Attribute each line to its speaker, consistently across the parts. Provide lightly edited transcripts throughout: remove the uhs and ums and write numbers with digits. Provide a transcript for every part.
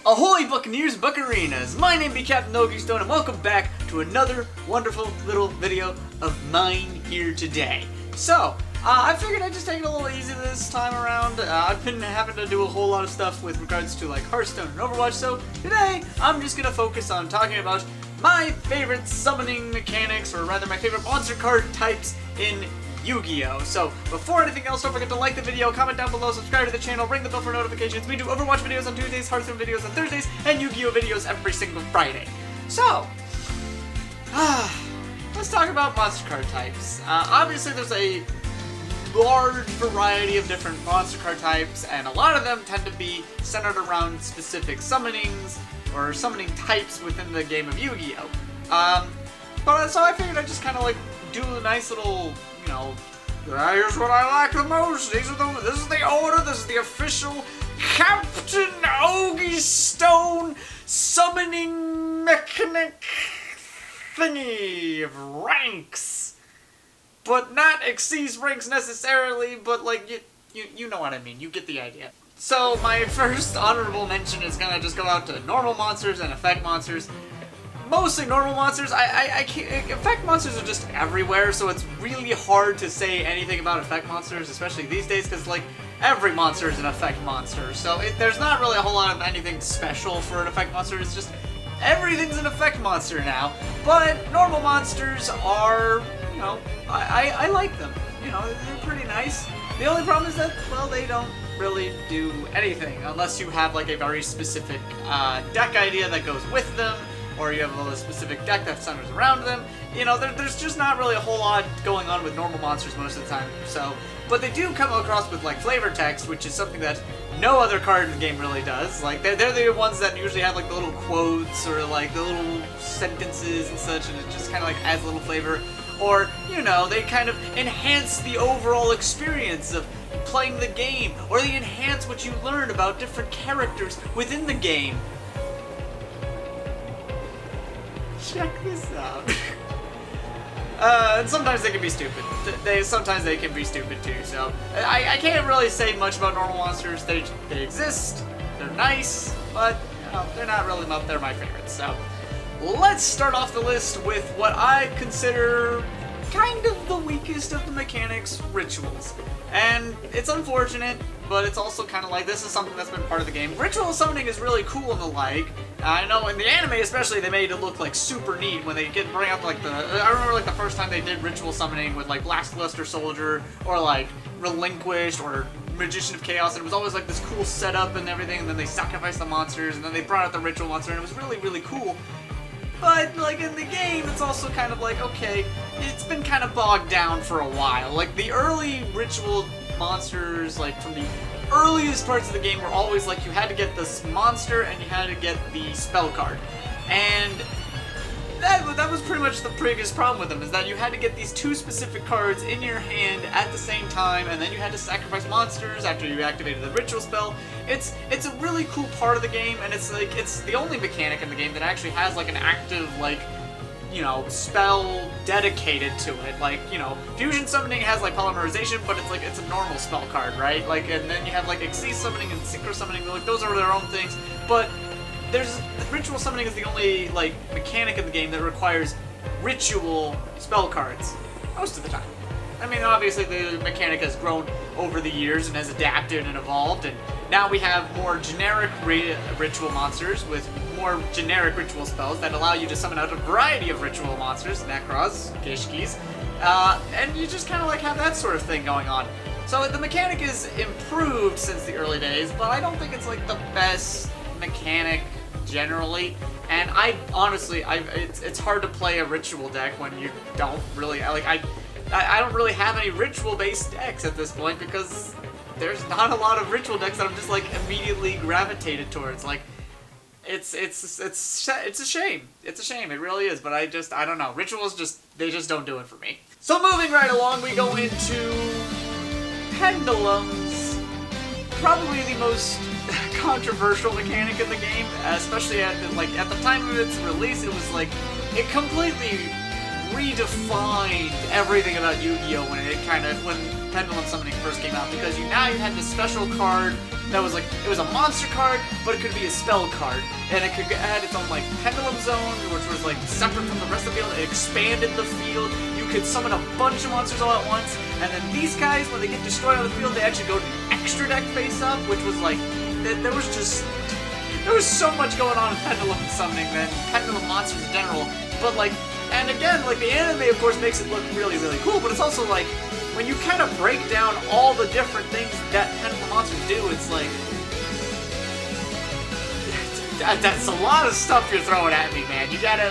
Speaker 1: Ahoy Buccaneers and Buccarinas! My name be Captain Yugioh and welcome back to another wonderful little video of mine here today. So, I figured I'd just take it a little easy this time around. I've been having to do a whole lot of stuff with regards to like Hearthstone and Overwatch, so today I'm just gonna focus on talking about my favorite summoning mechanics, or rather my favorite monster card types in Yu-Gi-Oh! So, before anything else, don't forget to like the video, comment down below, subscribe to the channel, ring the bell for notifications. We do Overwatch videos on Tuesdays, Hearthstone videos on Thursdays, and Yu-Gi-Oh! Videos every single Friday. So, let's talk about monster card types. Obviously there's a large variety of different monster card types, and a lot of them tend to be centered around specific summonings, or summoning types within the game of Yu-Gi-Oh! So I figured I'd just kind of like do a nice little, you know, here's what I like the most. This is the order. This is the official Captain Yugioh summoning mechanic thingy of ranks, but not exceeds ranks necessarily. But like you know what I mean. You get the idea. So my first honorable mention is gonna just go out to normal monsters and effect monsters. Mostly normal monsters. I can't, effect monsters are just everywhere, so it's really hard to say anything about effect monsters, especially these days, because like every monster is an effect monster. So there's not really a whole lot of anything special for an effect monster. It's just everything's an effect monster now. But normal monsters are, you know, I like them. You know, they're pretty nice. The only problem is that, well, they don't really do anything unless you have like a very specific deck idea that goes with them, or you have a specific deck that centers around them. You know, there's just not really a whole lot going on with normal monsters most of the time. So, but they do come across with like flavor text, which is something that no other card in the game really does. Like they're the ones that usually have like the little quotes or like the little sentences and such, and it just kind of like adds a little flavor. Or, you know, they kind of enhance the overall experience of playing the game, or they enhance what you learn about different characters within the game. Check this out. And sometimes they can be stupid. Sometimes they can be stupid too. So I can't really say much about normal monsters. They exist. They're nice, but you know, they're not really they're my favorites. So let's start off the list with what I consider kind of the weakest of the mechanics, rituals. And it's unfortunate, but it's also kind of like this is something that's been part of the game. Ritual summoning is really cool and the like. I know in the anime especially they made it look like super neat when they bring up like I remember like the first time they did ritual summoning with like Blast Luster Soldier or like Relinquished or Magician of Chaos, and it was always like this cool setup and everything, and then they sacrificed the monsters and then they brought out the ritual monster, and it was really, really cool. But, like, in the game, it's also kind of like, okay, it's been kind of bogged down for a while. Like, the early ritual monsters, like, from the earliest parts of the game were always like, you had to get this monster and you had to get the spell card. And that was pretty much the biggest problem with them, is that you had to get these two specific cards in your hand at the same time, and then you had to sacrifice monsters after you activated the ritual spell. It's a really cool part of the game, and it's like it's the only mechanic in the game that actually has like an active, like, you know, spell dedicated to it. Like, you know, fusion summoning has like polymerization, but it's like it's a normal spell card, right? Like, and then you have like Exceed summoning and Synchro summoning. Like, those are their own things, but ritual summoning is the only like mechanic in the game that requires ritual spell cards most of the time. I mean, obviously the mechanic has grown over the years and has adapted and evolved, and now we have more generic ritual monsters with more generic ritual spells that allow you to summon out a variety of ritual monsters, Nekroz, Gishkis, and you just kind of like have that sort of thing going on. So the mechanic is improved since the early days, but I don't think it's like the best mechanic generally, and I honestly, it's hard to play a ritual deck when you don't really, like, I don't really have any ritual-based decks at this point, because there's not a lot of ritual decks that I'm just, like, immediately gravitated towards. Like, it's a shame. It's a shame, it really is, but I don't know. Rituals they just don't do it for me. So moving right along, we go into Pendulums, probably the most controversial mechanic in the game, especially at the time of its release. It was like it completely redefined everything about Yu-Gi-Oh! When Pendulum Summoning first came out, because you had this special card that was like, it was a monster card, but it could be a spell card, and it had its own like Pendulum Zone, which was like separate from the rest of the field. It expanded the field. You could summon a bunch of monsters all at once, and then these guys, when they get destroyed on the field, they actually go to the extra deck face up, which was like, there was so much going on in Pendulum Summoning than Pendulum monsters in general. But like, and again, like the anime of course makes it look really, really cool, but it's also like, when you kind of break down all the different things that Pendulum monsters do, it's like, that's a lot of stuff you're throwing at me, man. You gotta,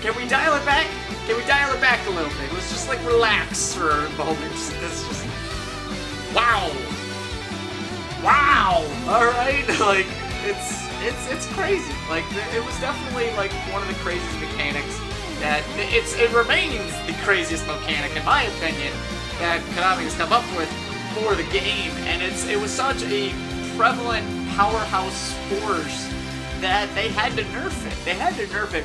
Speaker 1: can we dial it back? Can we dial it back a little bit? Let's just like relax for a moment. This just, wow. Wow! Alright, like, it's crazy. Like, it was definitely like one of the craziest mechanics that, it remains the craziest mechanic in my opinion that Konami has come up with for the game, and it was such a prevalent powerhouse force that they had to nerf it. They had to nerf it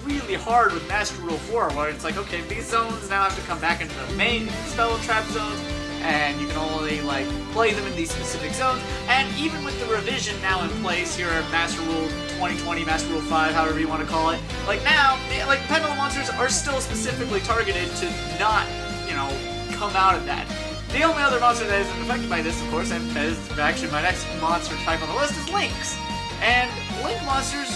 Speaker 1: really hard with Master Rule 4, where it's like, okay, these zones now have to come back into the main spell trap zones, and you can only like play them in these specific zones. And even with the revision now in place here at Master Rule 2020, Master Rule 5, however you want to call it, like now, like Pendulum monsters are still specifically targeted to not, come out of that. The only other monster that isn't affected by this, of course, and that is actually my next monster type on the list, is Lynx. And Link monsters,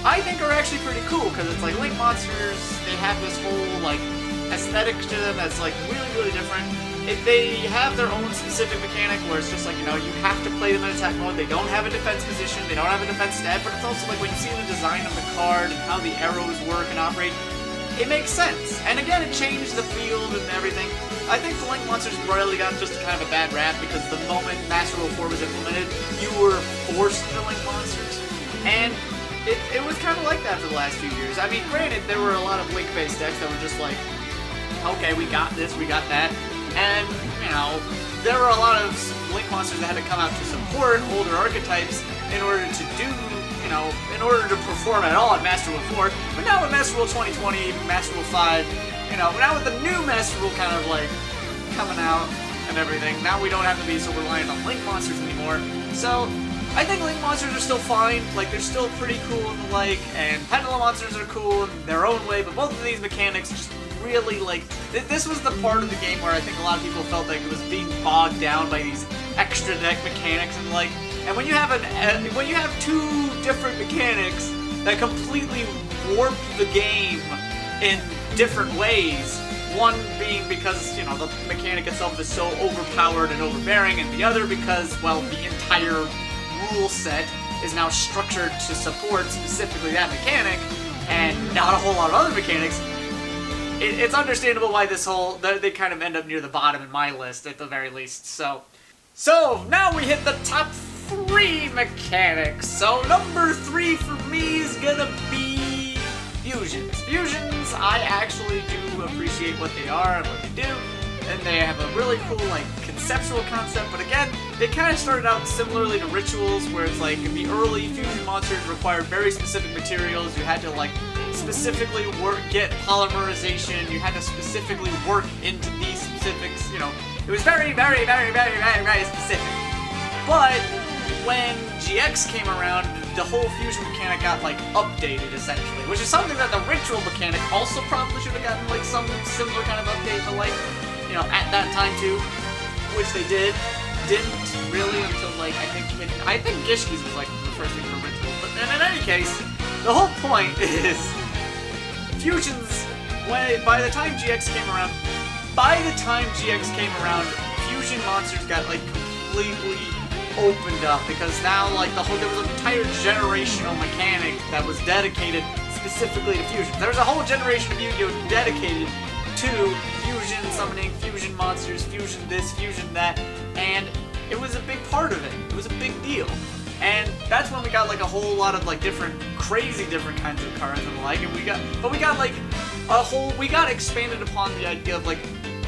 Speaker 1: I think, are actually pretty cool, because it's like Link monsters, they have this whole like aesthetic to them that's like really, really different. They have their own specific mechanic where it's just like, you have to play them in attack mode. They don't have a defense position, they don't have a defense stat, but it's also like when you see the design of the card and how the arrows work and operate, it makes sense. And again, it changed the field and everything. I think the Link monsters royally got just kind of a bad rap because the moment Master Rule 4 was implemented, you were forced to Link monsters. And it was kind of like that for the last few years. I mean, granted, there were a lot of Link-based decks that were just like, okay, we got this, we got that. And, there were a lot of Link monsters that had to come out to support older archetypes in order to do, in order to perform at all at Master Rule 4. But now with Master Rule 2020, Master Rule 5, now with the new Master Rule kind of like coming out and everything, now we don't have to be so reliant on Link monsters anymore. So I think Link monsters are still fine, like they're still pretty cool and the like, and Pendulum monsters are cool in their own way, but both of these mechanics just really like, this was the part of the game where I think a lot of people felt like it was being bogged down by these extra deck mechanics and like, and when you have when you have two different mechanics that completely warp the game in different ways, one being because, the mechanic itself is so overpowered and overbearing, and the other because, well, the entire rule set is now structured to support specifically that mechanic, and not a whole lot of other mechanics. It's understandable why they kind of end up near the bottom in my list, at the very least. So now we hit the top 3 mechanics. So number 3 for me is gonna be fusions. Fusions, I actually do appreciate what they are and what they do, and they have a really cool, like, conceptual concept, but again, they kind of started out similarly to rituals, where it's like, in the early fusion monsters required very specific materials. You had to, like, specifically get polymerization, you had to specifically work into these specifics, it was very, very, very, very, very, very specific. But when GX came around, the whole fusion mechanic got, like, updated, essentially, which is something that the ritual mechanic also probably should have gotten, like, some similar kind of update, but, like, at that time, too, which they didn't really until, like, I think Gishki's was, like, the first thing for ritual, but in any case, the whole point is, fusions, by the time GX came around, fusion monsters got, like, completely opened up, because now, like, there was an entire generational mechanic that was dedicated specifically to fusion. There was a whole generation of Yu-Gi-Oh! Dedicated to fusion summoning, fusion monsters, fusion this, fusion that, and it was a big part of it. It was a big deal. And that's when we got, like, a whole lot of, like, crazy different kinds of cards and the like, and we got expanded upon the idea of, like,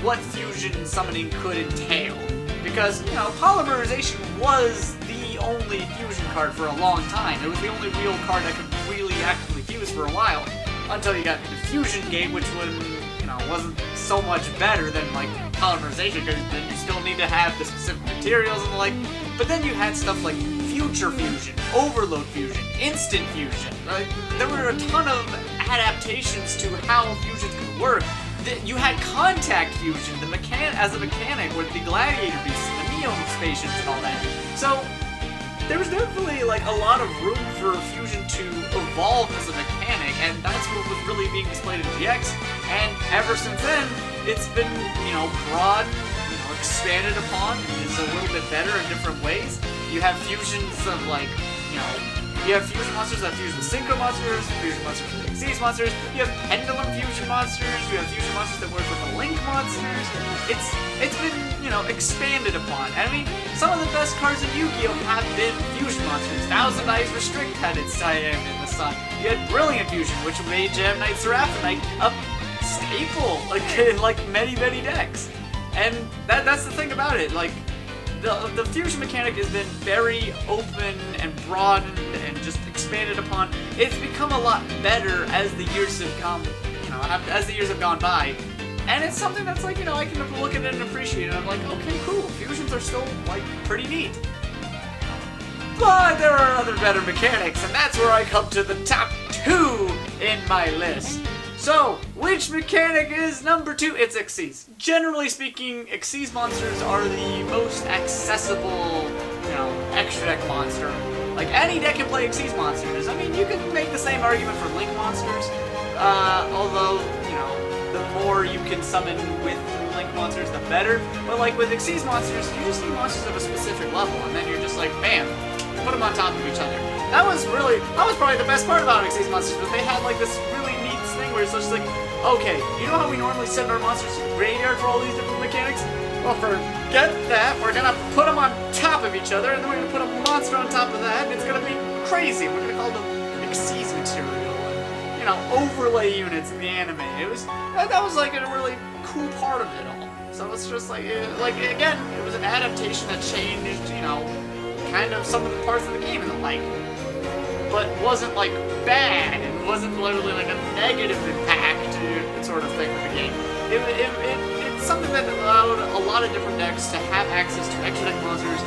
Speaker 1: what fusion summoning could entail. Because, polymerization was the only fusion card for a long time. It was the only real card that could really actively fuse for a while. Until you got the Fusion Gate, which wasn't so much better than like polymerization, because then you still need to have the specific materials and the like. But then you had stuff like future fusion, overload fusion, instant fusion. Like, there were a ton of adaptations to how fusions could work. You had contact fusion, as a mechanic with the gladiator beasts and the neo spations and all that. So there was definitely like a lot of room for fusion to evolve as a mechanic, and that's what was really being displayed in GX. And ever since then, it's been, you know, broadened, expanded upon, is a little bit better in different ways. You have fusions of like, you know, you have fusion monsters that fuse with Synchro monsters, fusion monsters with Xyz monsters, you have Pendulum fusion monsters, you have fusion monsters that work with the Link monsters. It's been, you know, expanded upon. And I mean, some of the best cards in Yu-Gi-Oh! Have been fusion monsters. Thousand Eyes Restrict had its tie-in in the sun. You had Brilliant Fusion, which made Gem Knight Seraphinite a staple, like, in like many decks. And that's the thing about it, like, the fusion mechanic has been very open and broadened and just expanded upon. It's become a lot better as the years have gone, you know, as the years have gone by. And it's something that's like, you know, I can look at it and appreciate it. I'm like, okay, cool, fusions are still, like, pretty neat. But there are other better mechanics, and that's where I come to the top 2 in my list. So, which mechanic is number 2? It's Xyz. Generally speaking, Xyz monsters are the most accessible, you know, extra deck monster. Like, any deck can play Xyz monsters. I mean, you can make the same argument for Link monsters, although, you know, the more you can summon with Link monsters, the better. But like with Xyz monsters, you just need monsters of a specific level, and then you're just like, bam, put them on top of each other. That was probably the best part about Xyz monsters, but they had like this really neat thing where it's just like, okay, you know how we normally send our monsters to the graveyard for all these different mechanics? Well, forget that. We're gonna put them on top of each other, and then we're gonna put a monster on top of that, and it's gonna be crazy. We're gonna call them Xyz material, and, you know, overlay units in the anime. That was like a really cool part of it all. So it's just like, again, it was an adaptation that changed, you know, kind of some of the parts of the game and the like, but wasn't like bad. It wasn't literally like a negative impact sort of thing with the game. It's something that allowed a lot of different decks to have access to extra deck monsters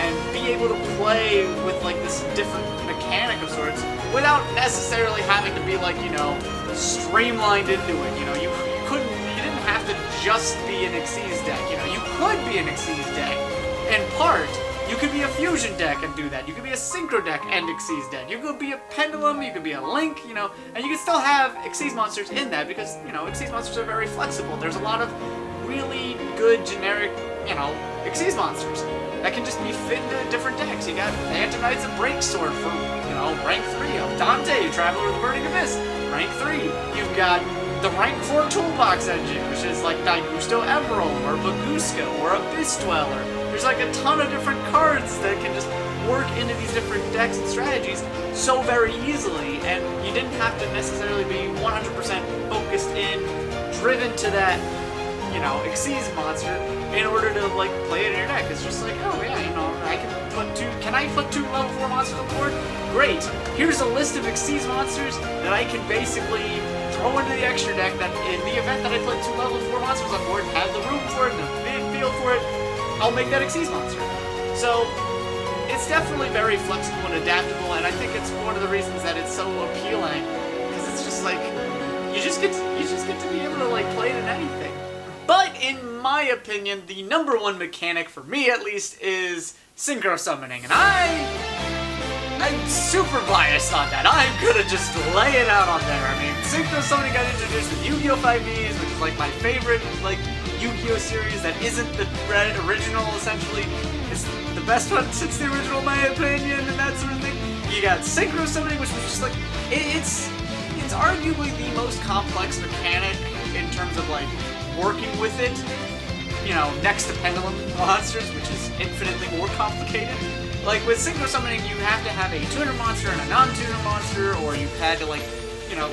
Speaker 1: and be able to play with like this different mechanic of sorts without necessarily having to be like, you know, streamlined into it. You know, you didn't have to just be an Xyz deck. You know, you could be an Xyz deck in part. You could be a fusion deck and do that. You could be a Synchro deck and Xyz deck. You could be a Pendulum, you could be a Link, you know, and you could still have Xyz monsters in that because, you know, Xyz monsters are very flexible. There's a lot of really good generic, you know, Xyz monsters that can just be fit into different decks. You got Phantom Knights and Breaksword for, you know, rank 3 of Dante, Traveler of the Burning Abyss, rank 3. You've got the rank 4 Toolbox engine, which is like Daigusto Emerald, or Baguska, or Abyss Dweller. There's like a ton of different cards that can just work into these different decks and strategies so very easily, and you didn't have to necessarily be 100% focused in, driven to that, you know, Xyz monster in order to like play it in your deck. It's just like, oh yeah, you know, can I put 2 level 4 monsters on board? Great. Here's a list of Xyz monsters that I can basically throw into the extra deck that in the event that I put 2 level 4 monsters on board, have the room for it, the field for it, I'll make that Xyz monster. So it's definitely very flexible and adaptable, and I think it's one of the reasons that it's so appealing, because it's just like you just get to be able to like play it in anything. But in my opinion, the number 1 mechanic for me at least is Synchro summoning, and I'm super biased on that. I'm gonna just lay it out on there. I mean, Synchro summoning got introduced with Yu-Gi-Oh! 5Es, which is like my favorite like Yu-Gi-Oh! Series that isn't the original, essentially. It's the best one since the original, in my opinion, and that sort of thing. You got Synchro summoning, which was just like, it's arguably the most complex mechanic in terms of like working with it, you know, next to Pendulum monsters, which is infinitely more complicated. Like with Synchro summoning, you have to have a tuner monster and a non-tuner monster, or you had to like, you know,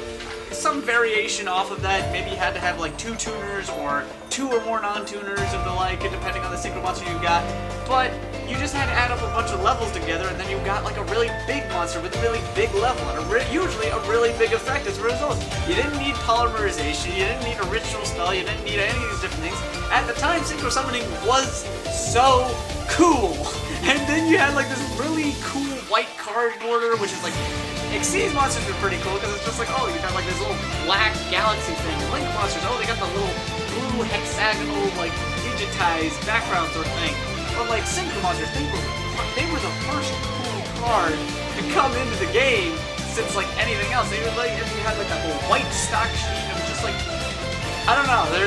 Speaker 1: some variation off of that. Maybe you had to have like 2 tuners or 2 or more non-tuners and the like, depending on the Synchro monster you got. But you just had to add up a bunch of levels together, and then you got like a really big monster with a really big level, and usually a really big effect as a result. You didn't need polymerization, you didn't need a ritual spell, you didn't need any of these different things. At the time, Synchro Summoning was so cool. And then you had like this really cool white card border, which is like, Xyz monsters are pretty cool, because it's just like, oh, you got like this little black galaxy thing. And Link monsters, oh, they got the little blue hexagonal, like, digitized background sort of thing. But like Synchro monsters, they were the first cool card to come into the game since like anything else. They were like, and you had like that whole white stock sheet of just like, I don't know, there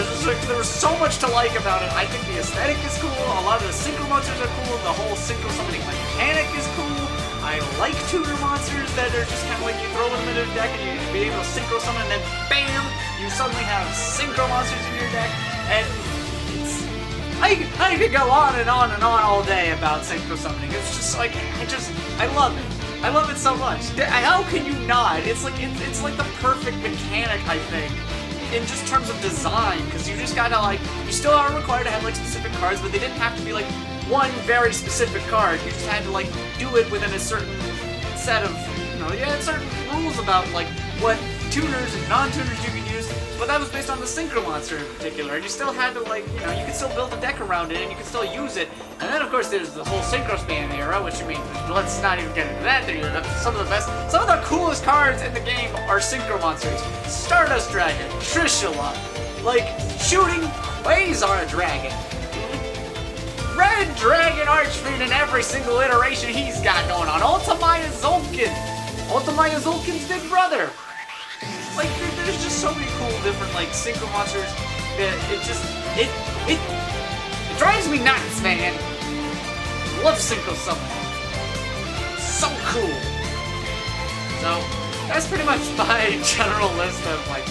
Speaker 1: was so much to like about it. I think the aesthetic is cool, a lot of the Synchro monsters are cool, the whole Synchro Summoning mechanic is cool. I like tutor monsters that are just kind of like, you throw them into a deck and you be able to Synchro Summon, and then BAM! You suddenly have Synchro monsters in your deck, and it's... I could go on and on and on all day about Synchro Summoning. It's just like, I love it. I love it so much. How can you not? It's like the perfect mechanic, I think, in just terms of design, because you just gotta like, you still are required to have like specific cards, but they didn't have to be like one very specific card. You just had to like do it within a certain set of, you had certain rules about like what tuners and non-tuners you could use, but that was based on the Synchro monster in particular, and you still had to like, you could still build a deck around it, and you could still use it. And then of course there's the whole Synchro Span era, which, I mean, let's not even get into that. Some of the coolest cards in the game are Synchro monsters. Stardust Dragon, Trishula, like, shooting Quasar Dragon, Red Dragon Archfiend in every single iteration he's got going on, Ultimaya Zulkin's big brother. Like, there's just so many cool different, like, Synchro monsters. It drives me nuts, man. Love Synchro Summoning. So cool. So, that's pretty much my general list of, like,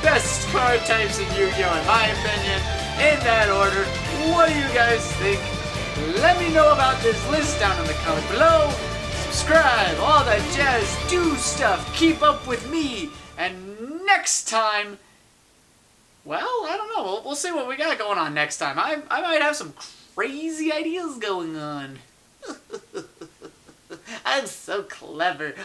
Speaker 1: best card types in Yu-Gi-Oh! In my opinion. In that order. What do you guys think? Let me know about this list down in the comments below. Subscribe, all that jazz, do stuff, keep up with me. And next time, well, I don't know. We'll see what we got going on next time. I might have some crazy ideas going on. I'm so clever.